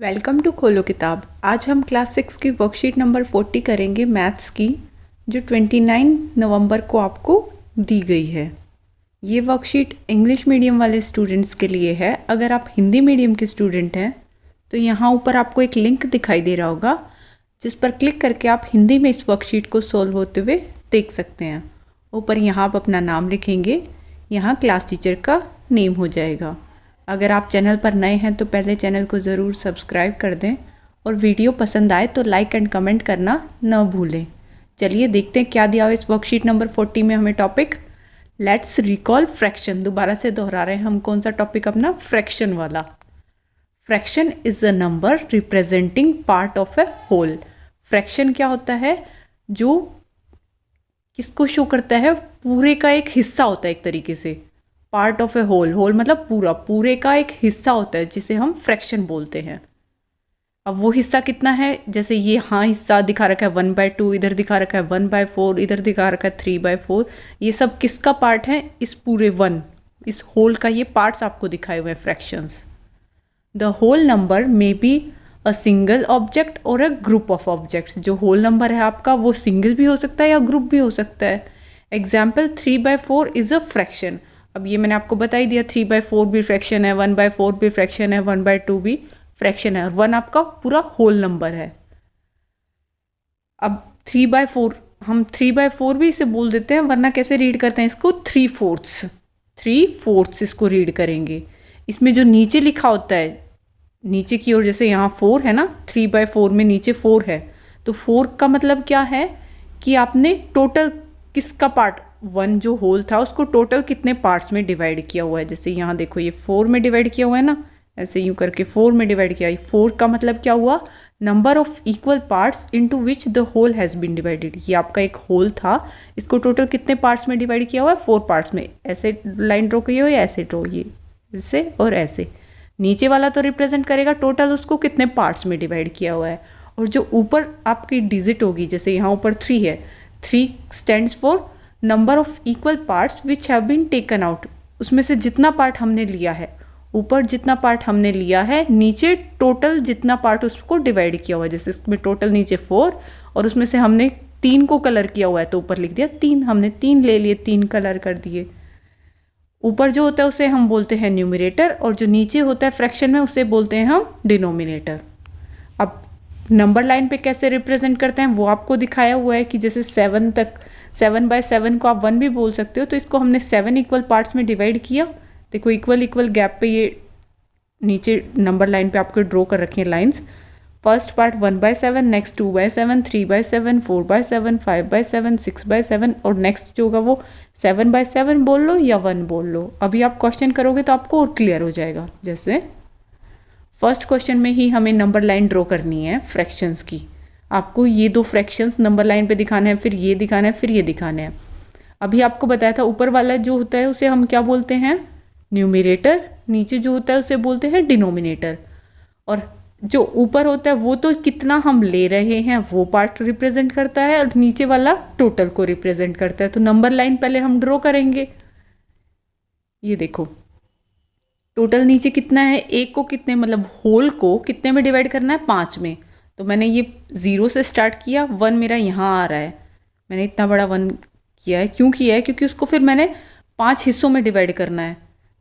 Welcome to खोलो किताब। आज हम क्लास 6 की वर्कशीट नंबर 40 करेंगे मैथ्स की, जो 29 नवंबर को आपको दी गई है। ये वर्कशीट इंग्लिश मीडियम वाले स्टूडेंट्स के लिए है। अगर आप हिंदी मीडियम के स्टूडेंट हैं तो यहाँ ऊपर आपको एक लिंक दिखाई दे रहा होगा, जिस पर क्लिक करके आप हिंदी में इस वर्कशीट को सॉल्व होते हुए देख सकते हैं। ऊपर यहाँ आप अपना नाम लिखेंगे, यहाँ क्लास टीचर का नेम हो जाएगा। अगर आप चैनल पर नए हैं तो पहले चैनल को ज़रूर सब्सक्राइब कर दें और वीडियो पसंद आए तो लाइक एंड कमेंट करना न भूलें। चलिए देखते हैं क्या दिया हो इस वर्कशीट नंबर 40 में हमें टॉपिक। Let's recall fraction. दोबारा से दोहरा रहे हैं हम कौन सा टॉपिक अपना, फ्रैक्शन वाला। Fraction is a number representing part of a whole. Fraction क्या होता है? जो किसको शो करता है? पूरे का एक हिस्सा होता है एक तरीके से। Part of a whole, whole मतलब पूरा, पूरे का एक हिस्सा होता है जिसे हम फ्रैक्शन बोलते हैं। अब वो हिस्सा कितना है? जैसे ये हिस्सा दिखा रखा है 1/2, इधर दिखा रखा है 1/4, इधर दिखा रखा है 3/4। ये सब किसका पार्ट है? इस पूरे इस होल का ये पार्ट्स आपको दिखाए हुए हैं fractions. The whole number may be a single object और अ ग्रुप ऑफ ऑब्जेक्ट्स। जो होल नंबर है आपका वो सिंगल भी हो सकता है या ग्रुप भी हो सकता है। Example 3/4 is a fraction. अब ये मैंने आपको बता ही दिया, 3/4 भी फ्रैक्शन है, 1/4 भी फ्रैक्शन है, 1/2 भी फ्रैक्शन है, और 1 आपका पूरा होल नंबर है। अब 3/4 हम 3/4 भी इसे बोल देते हैं, वरना कैसे रीड करते हैं इसको? 3/4 इसको रीड करेंगे। इसमें जो नीचे लिखा होता है, नीचे की ओर, जैसे यहाँ 4 है ना, 3/4 में नीचे 4 है, तो 4 का मतलब क्या है कि आपने टोटल किसका पार्ट, 1 जो होल था उसको टोटल कितने पार्ट्स में डिवाइड किया हुआ है। जैसे यहाँ देखो ये 4 में डिवाइड किया हुआ है ना, ऐसे यूँ करके 4 में डिवाइड किया है। 4 का मतलब क्या हुआ? Number of equal parts into which the whole has been divided. ये आपका एक होल था, इसको टोटल कितने पार्ट्स में डिवाइड किया हुआ है? 4 पार्ट्स में। ऐसे लाइन ड्रॉ की हो या ऐसे ड्रॉ, ये ऐसे और ऐसे। नीचे वाला तो रिप्रेजेंट करेगा टोटल उसको कितने पार्ट्स में डिवाइड किया हुआ है, और जो ऊपर आपकी डिजिट होगी, जैसे यहाँ ऊपर 3 है, 3 stands for number of equal parts which have been taken out. उसमें से जितना पार्ट हमने लिया है, ऊपर जितना पार्ट हमने लिया है, नीचे टोटल जितना पार्ट उसको डिवाइड किया हुआ है। जैसे उसमें टोटल नीचे 4 और उसमें से हमने 3 को कलर किया हुआ है, तो ऊपर लिख दिया 3। हमने 3 ले लिए, 3 कलर कर दिए। ऊपर जो होता है उसे हम बोलते हैं न्यूमरेटर, और जो नीचे होता है फ्रैक्शन में उसे बोलते हैं हम डिनोमिनेटर। अब नंबर लाइन पे कैसे रिप्रेजेंट करते हैं वो आपको दिखाया हुआ है कि जैसे 7 तक, 7/7 को आप 1 भी बोल सकते हो। तो इसको हमने 7 इक्वल पार्ट्स में डिवाइड किया। देखो इक्वल इक्वल गैप पे ये नीचे नंबर लाइन पे आपको ड्रॉ कर रखी हैं लाइंस। फर्स्ट पार्ट 1/7, नेक्स्ट 2/7, 3/7, 4/7, 5/7, 6/7, और नेक्स्ट जो होगा वो 7/7 बोल लो या 1 बोल लो। अभी आप क्वेश्चन करोगे तो आपको और क्लियर हो जाएगा। जैसे फर्स्ट क्वेश्चन में ही हमें नंबर लाइन ड्रॉ करनी है फ्रैक्शंस की। आपको ये 2 फ्रैक्शंस नंबर लाइन पे दिखाना है, फिर ये दिखाना है, फिर ये दिखाना है। अभी आपको बताया था ऊपर वाला जो होता है उसे हम क्या बोलते हैं? न्यूमरेटर। नीचे जो होता है उसे बोलते हैं डिनोमिनेटर। और जो ऊपर होता है वो तो कितना हम ले रहे हैं वो पार्ट रिप्रेजेंट करता है, और नीचे वाला टोटल को रिप्रेजेंट करता है। तो नंबर लाइन पहले हम ड्रॉ करेंगे। ये देखो टोटल नीचे कितना है, एक को कितने, मतलब होल को कितने में डिवाइड करना है? 5 में। तो मैंने ये 0 से स्टार्ट किया, 1 मेरा यहाँ आ रहा है। मैंने इतना बड़ा 1 किया है। क्यों किया है? क्योंकि उसको फिर मैंने 5 हिस्सों में डिवाइड करना है।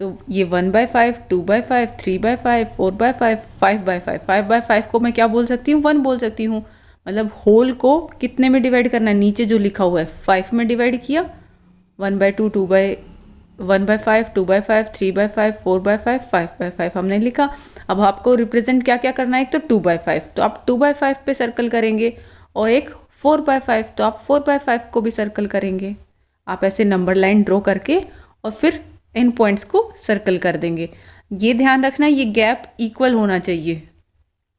तो ये 1/5, 2/5, 3/5, 4/5, 5/5। 5/5 को मैं क्या बोल सकती हूँ? 1 बोल सकती हूँ। मतलब होल को कितने में डिवाइड करना है? नीचे जो लिखा हुआ है 5 में डिवाइड किया। 1/2, 1/5, 2/5, 3/5, 4/5, 5/5 हमने लिखा। अब आपको रिप्रेजेंट क्या क्या करना है? एक तो 2/5, तो आप 2/5 पे सर्कल करेंगे, और एक 4/5, तो आप 4/5 को भी सर्कल करेंगे। आप ऐसे नंबर लाइन ड्रॉ करके और फिर इन पॉइंट्स को सर्कल कर देंगे। ये ध्यान रखना ये गैप इक्वल होना चाहिए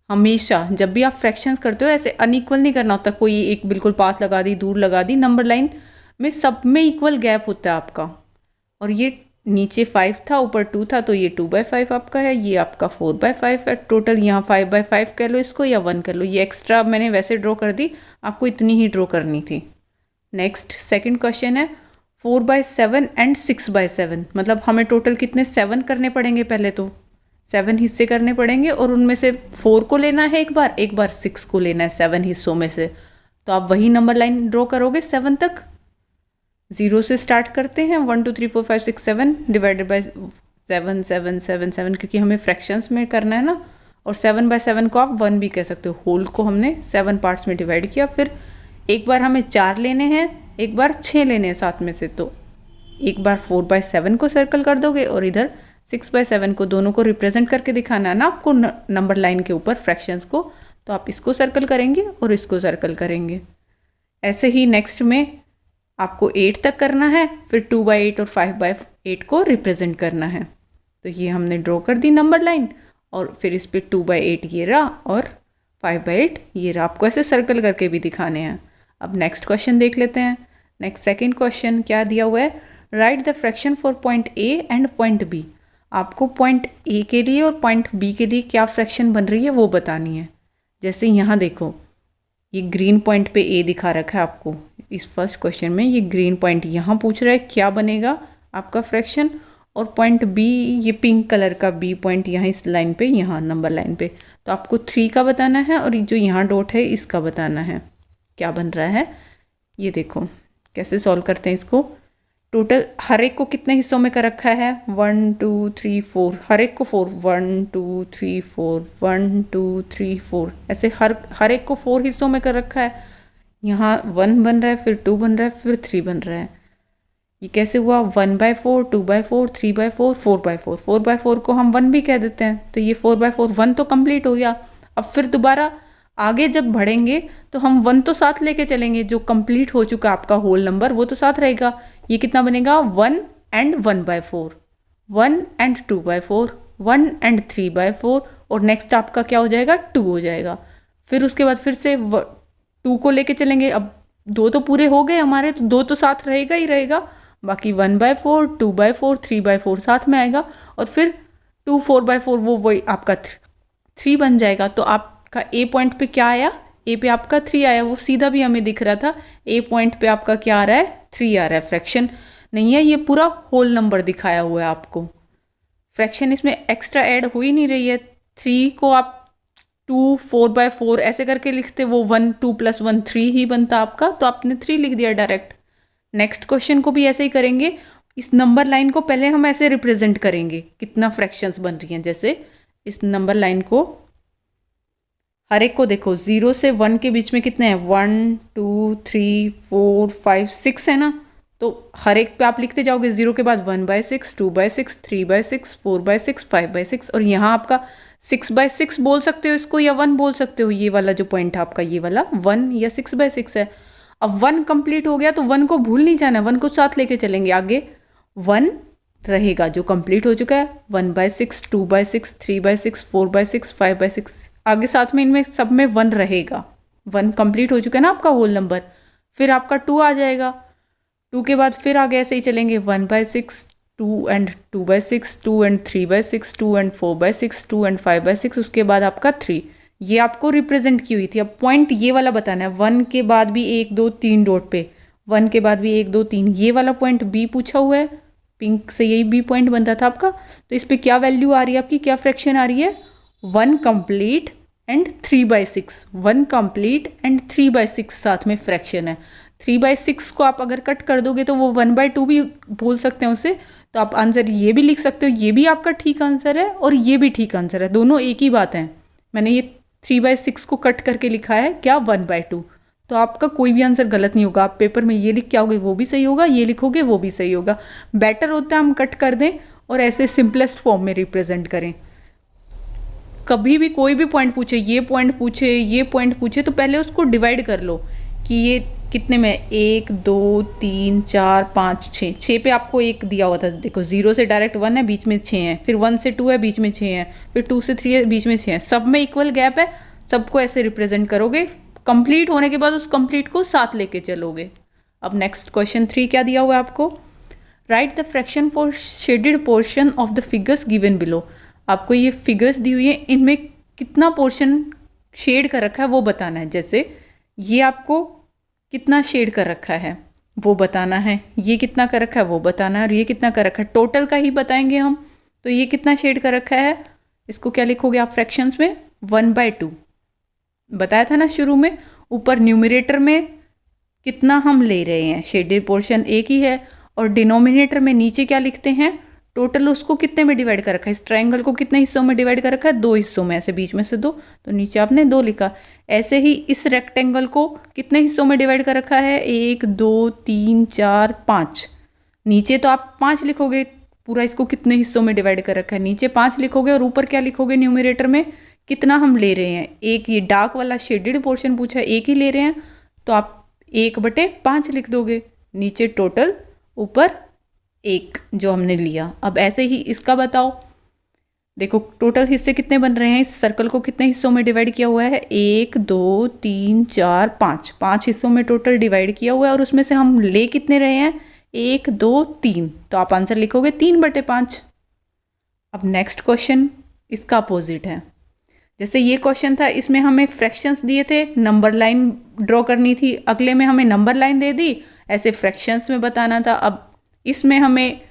हमेशा। जब भी आप फ्रैक्शंस करते हो ऐसे अनइक्वल नहीं करना होता, कोई एक बिल्कुल पास लगा दी, दूर लगा दी। नंबर लाइन में सब में इक्वल गैप होता है आपका। और ये नीचे 5 था, ऊपर 2 था, तो ये 2/5 आपका है, ये आपका 4/5 है। टोटल यहाँ 5/5 कह लो इसको या 1 कर लो। ये एक्स्ट्रा मैंने वैसे ड्रॉ कर दी, आपको इतनी ही ड्रॉ करनी थी। नेक्स्ट सेकंड क्वेश्चन है 4/7 एंड 6/7। मतलब हमें टोटल कितने 7 करने पड़ेंगे पहले तो। 7 हिस्से करने पड़ेंगे और उनमें से 4 को लेना है एक बार 6 को लेना है 7 हिस्सों में से। तो आप वही नंबर लाइन ड्रॉ करोगे 7 तक। 0 से स्टार्ट करते हैं, 1 2 3 4 5 6 7 डिवाइडेड बाई 7 7 7 7, क्योंकि हमें फ्रैक्शंस में करना है ना। और 7/7 को आप 1 भी कह सकते हो। होल को हमने 7 पार्ट्स में डिवाइड किया। फिर एक बार हमें 4 लेने हैं, एक बार 6 लेने हैं 7 में से। तो एक बार 4/7 को सर्कल कर दोगे और इधर 6/7 को, दोनों को रिप्रेजेंट करके दिखाना है ना आपको नंबर लाइन के ऊपर फ्रैक्शंस को। तो आप इसको सर्कल करेंगे और इसको सर्कल करेंगे। ऐसे ही नेक्स्ट में आपको 8 तक करना है, फिर 2/8 और 5/8 को रिप्रेजेंट करना है। तो ये हमने ड्रॉ कर दी नंबर लाइन, और फिर इस पे 2/8 ये रहा और 5/8 ये रहा। आपको ऐसे सर्कल करके भी दिखाने हैं। अब नेक्स्ट क्वेश्चन देख लेते हैं। नेक्स्ट सेकंड क्वेश्चन क्या दिया हुआ है, write the fraction for point A and point B. आपको पॉइंट ए के लिए और पॉइंट बी के लिए क्या फ्रैक्शन बन रही है वो बतानी है। जैसे यहाँ देखो, ये ग्रीन पॉइंट पे ए दिखा रखा है आपको इस फर्स्ट क्वेश्चन में। ये ग्रीन पॉइंट यहाँ पूछ रहा है क्या बनेगा आपका फ्रैक्शन, और पॉइंट बी, ये पिंक कलर का बी पॉइंट यहाँ इस लाइन पे, यहाँ नंबर लाइन पे। तो आपको 3 का बताना है और जो यहाँ डॉट है इसका बताना है क्या बन रहा है। ये देखो कैसे सॉल्व करते हैं इसको। टोटल हर एक को कितने हिस्सों में कर रखा है, 1 2 3 4, हर एक को 4, 1 2 3 4, 1 2 3 4, ऐसे हर एक को 4 हिस्सों में कर रखा है। यहाँ 1 बन रहा है, फिर 2 बन रहा है, फिर 3 बन रहा है। ये कैसे हुआ, 1/4, 2/4, 3/4, 4/4। 4/4 को हम 1 भी कह देते हैं। तो ये 4/4 1 तो कंप्लीट हो गया। अब फिर दोबारा आगे जब बढ़ेंगे तो हम 1 तो साथ लेके चलेंगे, जो कंप्लीट हो चुका आपका होल नंबर वो तो साथ रहेगा। ये कितना बनेगा, 1 and 1/4, 1 and 2/4, 1 and 3/4, और नेक्स्ट आपका क्या हो जाएगा, 2 हो जाएगा। फिर उसके बाद फिर से 2 को लेके चलेंगे। अब 2 तो पूरे हो गए हमारे, तो 2 तो साथ रहेगा ही रहेगा। बाकी 1/4, 2/4, 3/4 साथ में आएगा, और फिर 2 4/4 वो वही आपका 3 बन जाएगा। तो आपका ए पॉइंट पे क्या आया, ए पे आपका 3 आया। वो सीधा भी हमें दिख रहा था। ए पॉइंट पे आपका क्या आ रहा है, 3 आ रहा है। फ्रैक्शन नहीं है, ये पूरा होल नंबर दिखाया हुआ है आपको। फ्रैक्शन इसमें एक्स्ट्रा ऐड हो ही नहीं रही है। 3 को आप 2 4/4 ऐसे करके लिखते, वो 1 2 + 1 3 ही बनता आपका। तो आपने 3 लिख दिया डायरेक्ट। नेक्स्ट क्वेश्चन को भी ऐसे ही करेंगे। इस नंबर लाइन को पहले हम ऐसे रिप्रेजेंट करेंगे कितना फ्रैक्शंस बन रही हैं। जैसे इस नंबर लाइन को हर एक को देखो, 0 से 1 के बीच में कितने हैं, 1 2 3 4 5 6 है ना। तो हर एक पे आप लिखते जाओगे। 0 के बाद 1/6, 2/6, 3/6, 4/6, 5/6, और यहाँ आपका 6/6 बोल सकते हो इसको, या 1 बोल सकते हो। ये वाला जो पॉइंट है आपका, ये वाला 1 या 6/6 है। अब 1 कंप्लीट हो गया तो 1 को भूल नहीं जाना, 1 को साथ लेके चलेंगे आगे। 1 रहेगा जो कंप्लीट हो चुका है, 1/6, 2/6, 3/6, 4/6, 5/6, आगे साथ में इनमें सब में 1 रहेगा। 1 कंप्लीट हो चुका है ना आपका होल नंबर। फिर आपका 2 आ जाएगा। 2 के बाद फिर आगे ऐसे ही चलेंगे, 1/6, 2 and 2/6, 2 and 3/6, 2 and 4/6, 2 and 5/6, उसके बाद आपका 3। ये आपको रिप्रेजेंट की हुई थी। अब पॉइंट ये वाला बताना है। 1 के बाद भी 1 2 3 डॉट पे, 1 के बाद भी 1 2 3, ये वाला पॉइंट बी पूछा हुआ है। पिंक से यही बी पॉइंट बनता था आपका। तो इस पर क्या वैल्यू आ रही है आपकी, क्या फ्रैक्शन आ रही है, 1 कंप्लीट एंड 3/6। 1 कंप्लीट एंड 3/6 साथ में फ्रैक्शन है। 3/6 को आप अगर कट कर दोगे तो वो 1/2 भी बोल सकते हैं उसे। तो आप आंसर ये भी लिख सकते हो। ये भी आपका ठीक आंसर है और ये भी ठीक आंसर है, दोनों एक ही बात है। मैंने ये 3/6 को कट करके लिखा है क्या, 1/2। तो आपका कोई भी आंसर गलत नहीं होगा। आप पेपर में ये लिख के आओगे वो भी सही होगा, ये लिखोगे वो भी सही होगा। बेटर होता है हम कट कर दें और ऐसे सिंपलेस्ट फॉर्म में रिप्रेजेंट करें। कभी भी कोई भी पॉइंट पूछे, ये पॉइंट पूछे, ये पॉइंट पूछे, तो पहले उसको डिवाइड कर लो कि ये कितने में, 1 2 3 4 5 6। 6 पे आपको 1 दिया हुआ था। देखो 0 से डायरेक्ट 1 है, बीच में 6 है, फिर 1 से 2 है, बीच में 6 है, फिर 2 से 3 है, बीच में 6 है। सब में इक्वल गैप है। सबको ऐसे रिप्रेजेंट करोगे। कंप्लीट होने के बाद उस कंप्लीट को साथ लेके चलोगे। अब नेक्स्ट क्वेश्चन 3 क्या दिया हुआ है आपको, right the fraction for shaded portion of the figures given below. आपको ये फिगर्स दी हुई है, इनमें कितना पोर्शन शेड कर रखा है वो बताना है। जैसे ये आपको कितना शेड कर रखा है वो बताना है, ये कितना कर रखा है वो बताना है, और ये कितना कर रखा है, टोटल का ही बताएंगे हम। तो ये कितना शेड कर रखा है, इसको क्या लिखोगे आप फ्रैक्शंस में? 1/2 बताया था ना शुरू में। ऊपर न्यूमरेटर में कितना हम ले रहे हैं, शेडेड पोर्शन एक ही है, और डिनोमिनेटर में नीचे क्या लिखते हैं, टोटल उसको कितने में डिवाइड कर रखा है, इस ट्रायंगल को कितने हिस्सों में डिवाइड कर रखा है, 2 हिस्सों में, ऐसे बीच में से 2, तो नीचे आपने 2 लिखा। ऐसे ही इस रेक्टेंगल को कितने हिस्सों में डिवाइड कर रखा है, 1 2 3 4 5, नीचे तो आप 5 लिखोगे, पूरा इसको कितने हिस्सों में डिवाइड कर रखा है, नीचे 5 लिखोगे, और ऊपर क्या लिखोगे न्यूमरेटर में कितना हम ले रहे हैं, एक ये डार्क वाला शेडेड पोर्शन पूछा है, एक ही ले रहे हैं, तो आप 1/5 लिख दोगे, नीचे टोटल, ऊपर 1 जो हमने लिया। अब ऐसे ही इसका बताओ, देखो टोटल हिस्से कितने बन रहे हैं, इस सर्कल को कितने हिस्सों में डिवाइड किया हुआ है, 1 2 3 4 5, 5 हिस्सों में टोटल डिवाइड किया हुआ है, और उसमें से हम ले कितने रहे हैं, 1 2 3, तो आप आंसर लिखोगे 3/5। अब नेक्स्ट क्वेश्चन इसका अपोजिट है। जैसे ये क्वेश्चन था, इसमें हमें फ्रैक्शंस दिए थे, नंबर लाइन ड्रॉ करनी थी, अगले में हमें नंबर लाइन दे दी, ऐसे फ्रैक्शंस में बताना था। अब इसमें हमें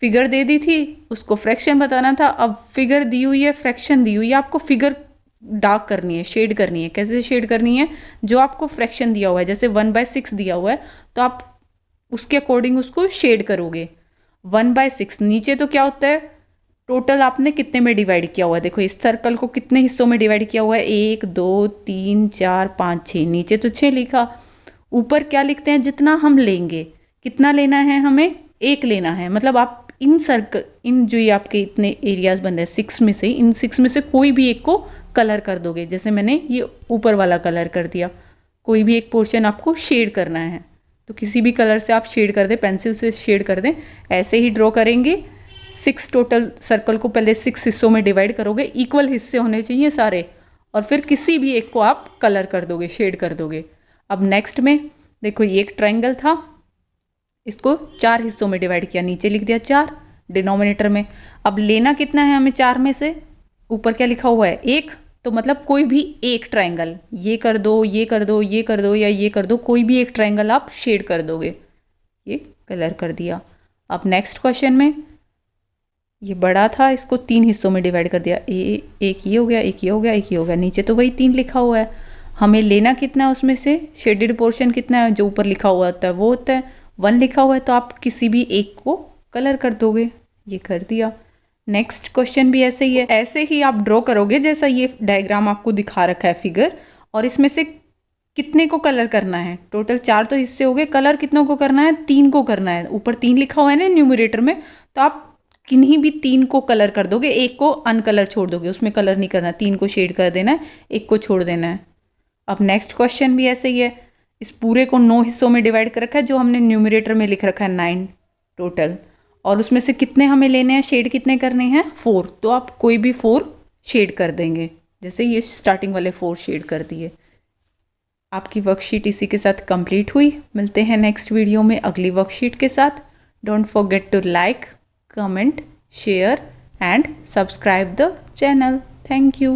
फिगर दे दी थी, उसको फ्रैक्शन बताना था। अब फिगर दी हुई है, फ्रैक्शन दी हुई है, आपको फिगर डार्क करनी है, शेड करनी है। कैसे शेड करनी है, जो आपको फ्रैक्शन दिया हुआ है, जैसे 1/6 दिया हुआ है, तो आप उसके अकॉर्डिंग उसको शेड करोगे। 1/6 नीचे तो क्या होता है, टोटल आपने कितने में डिवाइड किया हुआ है, देखो इस सर्कल को कितने हिस्सों में डिवाइड किया हुआ है, 1 2 3 4 5 6, नीचे तो 6 लिखा। ऊपर क्या लिखते हैं, जितना हम लेंगे, कितना लेना है हमें, 1 लेना है। मतलब आप इन सर्कल, इन जो ये आपके इतने एरियाज बन रहे हैं 6 में से, इन 6 में से कोई भी एक को कलर कर दोगे। जैसे मैंने ये ऊपर वाला कलर कर दिया, कोई भी एक पोर्शन आपको शेड करना है, तो किसी भी कलर से आप शेड कर दें, पेंसिल से शेड कर दें। ऐसे ही ड्रॉ करेंगे 6 टोटल सर्कल को, पहले 6 हिस्सों में डिवाइड करोगे, इक्वल हिस्से होने चाहिए सारे, और फिर किसी भी एक को आप कलर कर दोगे, शेड कर दोगे। अब नेक्स्ट में देखो, ये एक ट्रायंगल था, इसको 4 हिस्सों में डिवाइड किया, नीचे लिख दिया 4 डिनोमिनेटर में। अब लेना कितना है हमें 4 में से, ऊपर क्या लिखा हुआ है 1, तो मतलब कोई भी एक ट्रायंगल, ये कर दो, ये कर दो, ये कर दो, या ये कर दो, कोई भी एक ट्रायंगल आप शेड कर दोगे। ये कलर कर दिया। अब नेक्स्ट क्वेश्चन में, ये बड़ा था, इसको 3 हिस्सों में डिवाइड कर दिया, एक ये हो गया, एक ये हो गया, एक ये हो गया, नीचे तो वही 3 लिखा हुआ है। हमें लेना कितना है उसमें से, शेडेड पोर्शन कितना है, जो ऊपर लिखा हुआ होता है वो होता है 1 लिखा हुआ है, तो आप किसी भी एक को कलर कर दोगे। ये कर दिया। नेक्स्ट क्वेश्चन भी ऐसे ही है, ऐसे ही आप ड्रॉ करोगे, जैसा ये डायग्राम आपको दिखा रखा है फिगर, और इसमें से कितने को कलर करना है, टोटल 4 तो हिस्से हो गए, कलर कितनों को करना है, 3 को करना है। ऊपर 3 लिखा हुआ है ना न्यूमरेटर में, तो आप किन्हीं भी 3 को कलर कर दोगे, एक को अनकलर छोड़ दोगे, उसमें कलर नहीं करना, 3 को शेड कर देना है, एक को छोड़ देना है। अब नेक्स्ट क्वेश्चन भी ऐसे ही है, इस पूरे को 9 हिस्सों में डिवाइड कर रखा है, जो हमने न्यूमरेटर में लिख रखा है 9 टोटल, और उसमें से कितने हमें लेने हैं, शेड कितने करने हैं, 4, तो आप कोई भी 4 शेड कर देंगे। जैसे ये स्टार्टिंग वाले 4 शेड कर दिए। आपकी वर्कशीट इसी के साथ कंप्लीट हुई। मिलते हैं नेक्स्ट वीडियो में अगली वर्कशीट के साथ। Don't forget to like, comment, share and subscribe the channel. Thank you.